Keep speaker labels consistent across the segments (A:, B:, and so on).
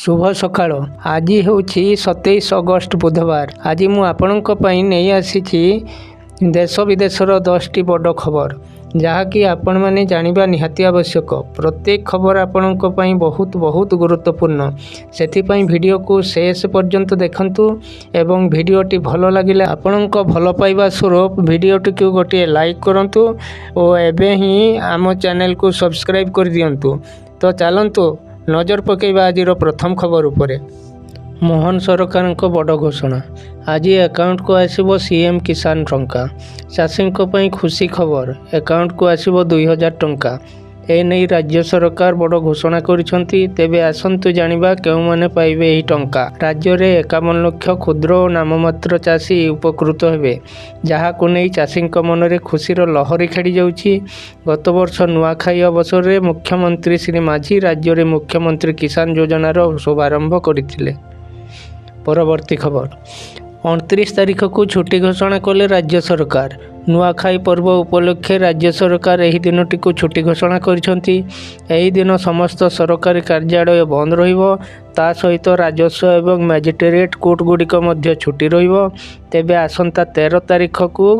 A: शुभ सकाळ। आज हूँ 27 अगस्ट बुधवार। आज मु आपणक पई नहीं आसी देश विदेशर 10टी बड़ खबर जहाँकि आपण मैंने जानिबा निहाती आवश्यक। प्रत्येक खबर आपणक पई बहुत बहुत गुरुत्वपूर्ण। सेथिपई वीडियो को शेष पर्यंत देखंतु एवं वीडियोटी भल लगिले आपणक भल पाइबा स्वरूप वीडियोटी को गोटे लाइक करंतु और एबे ही आम चैनल को सब्सक्राइब कर दियंतु। तो चलंतु नजर पकेबा आज प्रथम खबर उपरे। मोहन सरकार को बड़ घोषणा। आज अकाउंट को आसीबो सीएम किसान टंका। चाषी खुशी खबर, अकाउंट को आसीबो 2000 टंका। एने राज्य सरकार बड़ घोषणा करिसेंती। तेबे आसंतु जानिबा केउ माने पाइबे एही टंका। राज्य रे 51 लाख क्षुद्र और नाममात्र चाषी उपकृत हेबे, जहाकु नै चाषी मन रे खुशीर लहरी खेड़ी जाउछि। गत वर्ष नुआखाई अवसर रे मुख्यमंत्री श्री माझी राज्य रे मुख्यमंत्री किसान योजनार शुभारंभ करथिले। परवर्ती खबर, 29 तारीख को छुट्टी घोषणा कले राज्य सरकार। नुआखाई पर्व उपलक्षे राज्य सरकार एही दिनटी को छुट्टी घोषणा करिसेंती। एही दिन समस्त सरकारी कार्यालय बंद रहिबो। ता सहित राजस्व एवं मैजिस्ट्रेट कोर्ट गुड़िक मध्य छुट्टी रहिबो। तेबे आसंता 13 तारीख को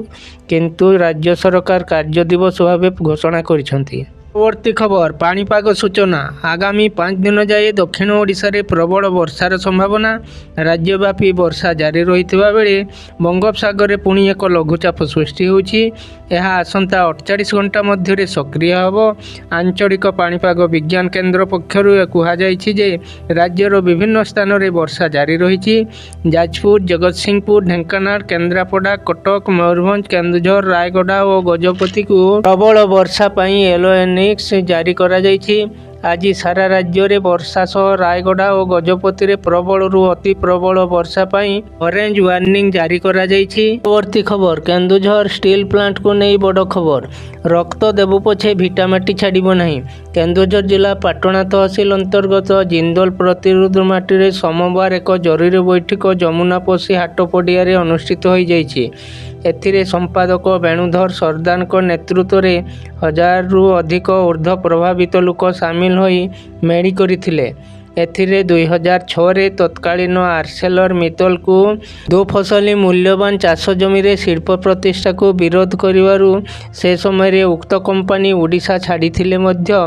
A: किंतु राज्य सरकार कार्य दिवस भाव घोषणा करिसेंती। परवर्ती खबर, पाणीपाग सूचना। आगामी 5 दिन जाए दक्षिण ओडिशा रे प्रबल वर्षार संभावना। राज्यव्यापी वर्षा जारी रहिथिबा बेले बंगोपसागर रे पुणी एक लघुचाप सृष्टि होछि। यह आसंता 48 घंटा मध्य सक्रिय होबो। आंचलिक पाणीपाग विज्ञान केन्द्र पक्षरु कुहाଯାଇଛି जे राज्यर विभिन्न स्थान रे वर्षा जारी रहिछि। जाजपुर, जगतसिंहपुर, ढेंकानाल, केन्द्रापड़ा, कटक, मयूरभंज, केन्दुझर, रायगड़ा और गजपति को प्रबल वर्षा पई येलो जारी करा जाइछि। आज सारा राज्य रे वर्षा सह रायगड़ा और गजपति रे प्रबल रु अति प्रबल वर्षा पाई ऑरेंज वार्निंग जारी करा जाइछि। परवर्ती खबर, केन्दुझर स्टील प्लांट को नहीं बड़ खबर। रक्त देबु पछे भिटामाटी छाड़िबो नहीं। केन्दुझर जिला पाटणा तहसील अंतर्गत जिंदल प्रतिरोध माटी रे सोमवार एक जरूरी बैठक जमुनापसी हाट पड़िया रे अनुष्ठित होई जाइछि। एथिरे संपादक वेणुधर सरदार नेतृत्व रे 1000 रु अधिक ऊर्ध्व प्रभावित लोक सामिल होई मेड़ी करथिले। एथिरे 2006 रे तत्कालीन आर्सेलर मित्तल को दो फसली मूल्यवान चाष जमी रे शिल्प प्रतिष्ठा को विरोध करिवारु से समय रे उक्त कंपनी ओडिशा छाड़िथिले मध्य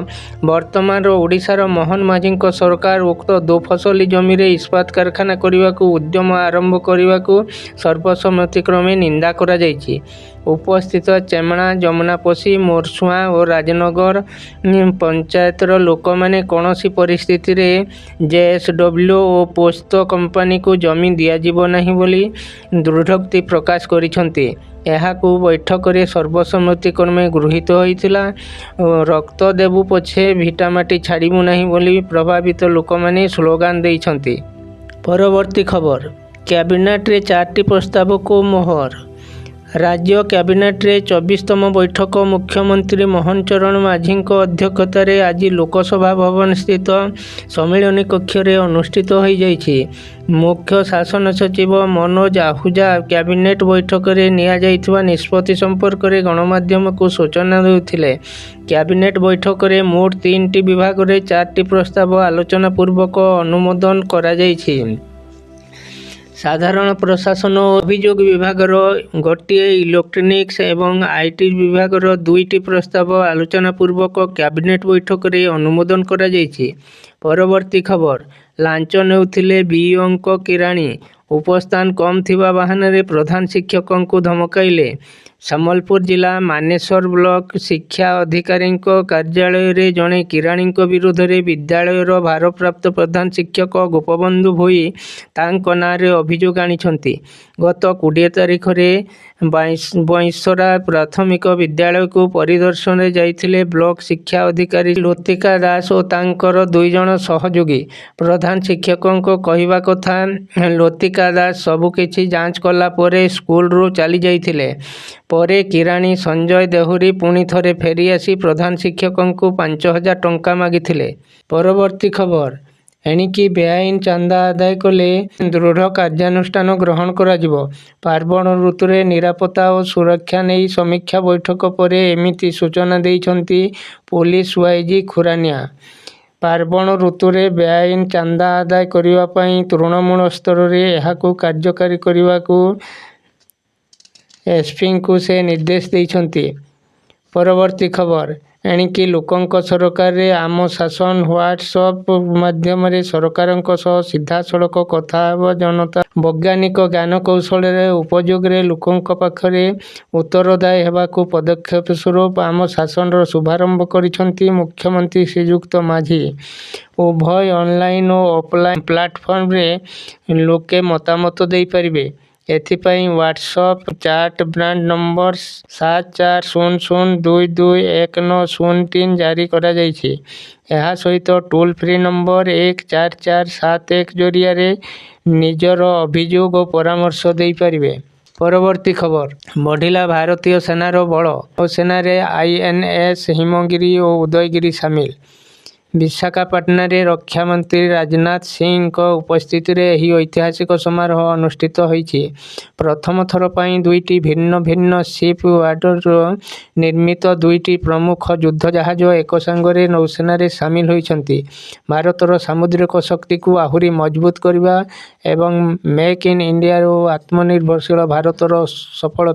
A: वर्तमान ओडिशार मोहन माझी सरकार उक्त दो फसली जमी रे इस्पात कारखाना करने को उद्यम आरंभ करने को सर्वसम्मतिक्रमे निंदा करा जाइछि। उपस्थित चेमणा, जमुनापसी, मोरसुआ और राजनगर पंचायतर लोक मैंने कौन सी परिस्थिति रे जेएसडब्ल्यू और पोस्त कंपनी को जमी दियाजिबो नहीं बोली दृढ़ोक्ति प्रकाश करिसेंती। एहाकू बैठक रे सर्वसम्मतिक्रमे गृहीत होइथिला। रक्त देबु पछे भिटामाटी छाड़िबु नहीं बोली प्रभावित लोक मैंने स्लोगान देइछंती। परवर्ती खबर, कैबिनेट रे 4टी प्रस्ताव को मोहर। राज्य कैबिनेट रे 24तम बैठक मुख्यमंत्री मोहन चरण माझी अध्यक्षतार आज लोकसभा भवन स्थित सम्मिलनी कक्ष रे अनुष्ठित हो जाइछि। मुख्य शासन सचिव मनोज आहूजा कैबिनेट बैठक रे निया जाइथिबा निष्पत्ति संपर्क रे गणमाध्यम को सूचना देउथिले। कैबिनेट बैठक रे मोट 3टी विभाग रे 4टी प्रस्ताव आलोचना पूर्वक अनुमोदन करा जाइछि। साधारण प्रशासन और अभियोग विभागर गोटे, इलेक्ट्रोनिक्स एवं आईटी विभागर 2टी प्रस्ताव आलोचना पूर्वक कैबिनेट बैठक रे अनुमोदन करा जाइछि। परवर्ती खबर, लांच नेउथिले बीओंक किराणी। उपस्थान कम थिबा बहाना रे प्रधान शिक्षकों को धमकाइले। सम्बलपुर जिला मानेसर ब्लॉक शिक्षा अधिकारी कार्यालय रे जड़े किराणी विरुद्ध रे विद्यालयर भारप्राप्त प्रधान शिक्षक गोपबंधु भोई तांको नाँ रे अभियोग आनिछंती। गत 20 तारीख रे बईसरा प्राथमिक विद्यालय को परिदर्शन रे जाइथिले ब्लॉक शिक्षा अधिकारी लतिका दास और तांकर 2 जण सहयोगी। प्रधान शिक्षकों को कहिबा कथा लतिका दास सबु किछि जांच कला परे स्कूल रो चली जाइथिले। परे किराणी संजय देहुरी पुणी थरे फेरी आसी प्रधान शिक्षकों को 5000 टंका मागिथिले। परवर्ती खबर, एणिकी बेआईन चांदा आदाय कले दृढ़ कार्यानुष्ठान ग्रहण करा जिवो। पार्वण ऋतुरे निरापत्ता और सुरक्षा नहीं समीक्षा बैठक पर एमिति सूचना देइछंती पुलिस वाईजी खुरानिया। ପାର୍ବଣ ଋତୁରେ ବେଆଇନ ଚାନ୍ଦା ଆଦାୟ କରିବା ପାଇଁ ତୃଣମୂଳ ସ୍ତରରେ ଏହାକୁ କାର୍ଯ୍ୟକାରୀ କରିବାକୁ ଏସ୍ପିଙ୍କୁ ସେ ନିର୍ଦ୍ଦେଶ ଦେଇଛନ୍ତି। ପରବର୍ତ୍ତୀ ଖବର। ଏଣିକି ଲୋକଙ୍କ ସରକାରରେ ଆମ ଶାସନ ହ୍ୱାଟ୍ସଆପ୍ ମାଧ୍ୟମରେ ସରକାରଙ୍କ ସହ ସିଧାସଳଖ କଥା ହେବ ଜନତା ବୈଜ୍ଞାନିକ ଜ୍ଞାନକୌଶଳରେ ଉପଯୋଗରେ ଲୋକଙ୍କ ପାଖରେ ଉତ୍ତରଦାୟୀ ହେବାକୁ ପଦକ୍ଷେପ ସ୍ୱରୂପ ଆମ ଶାସନର ଶୁଭାରମ୍ଭ କରିଛନ୍ତି ମୁଖ୍ୟମନ୍ତ୍ରୀ ଶ୍ରୀଯୁକ୍ତ ମାଝୀ। ଉଭୟ ଅନଲାଇନ୍ ଓ ଅଫଲାଇନ୍ ପ୍ଲାଟଫର୍ମରେ ଲୋକେ ମତାମତ ଦେଇପାରିବେ। ଏଥିପାଇଁ ହ୍ୱାଟ୍ସଆପ୍ ଚାଟ୍ ବ୍ରାଣ୍ଡ ନମ୍ବର 7400221903 ଜାରି କରାଯାଇଛି। ଏହା ସହିତ ଟୋଲ୍ ଫ୍ରି ନମ୍ବର 14471 ଜରିଆରେ ନିଜର ଅଭିଯୋଗ ଓ ପରାମର୍ଶ ଦେଇପାରିବେ। ପରବର୍ତ୍ତୀ ଖବର। ବଢ଼ିଲା ଭାରତୀୟ ସେନାର ବଳ। ନୌସେନାରେ INS ହିମଗିରି ଓ ଉଦୟଗିରି ସାମିଲ। ବିଶାଖାପାଟଣାରେ ରକ୍ଷାମନ୍ତ୍ରୀ ରାଜନାଥ ସିଂଙ୍କ ଉପସ୍ଥିତିରେ ଏହି ଐତିହାସିକ ସମାରୋହ ଅନୁଷ୍ଠିତ ହୋଇଛି। ପ୍ରଥମ ଥର ପାଇଁ ଦୁଇଟି ଭିନ୍ନ ଭିନ୍ନ ଶିପ୍ ୟାର୍ଡରୁ ନିର୍ମିତ ଦୁଇଟି ପ୍ରମୁଖ ଯୁଦ୍ଧ ଜାହାଜ ଏକ ସାଙ୍ଗରେ ନୌସେନାରେ ସାମିଲ ହୋଇଛନ୍ତି। ଭାରତର ସାମୁଦ୍ରିକ ଶକ୍ତିକୁ ଆହୁରି ମଜବୁତ କରିବା ଏବଂ ମେକ୍ ଇନ୍ ଇଣ୍ଡିଆ ଓ ଆତ୍ମନିର୍ଭରଶୀଳ ଭାରତର ସଫଳ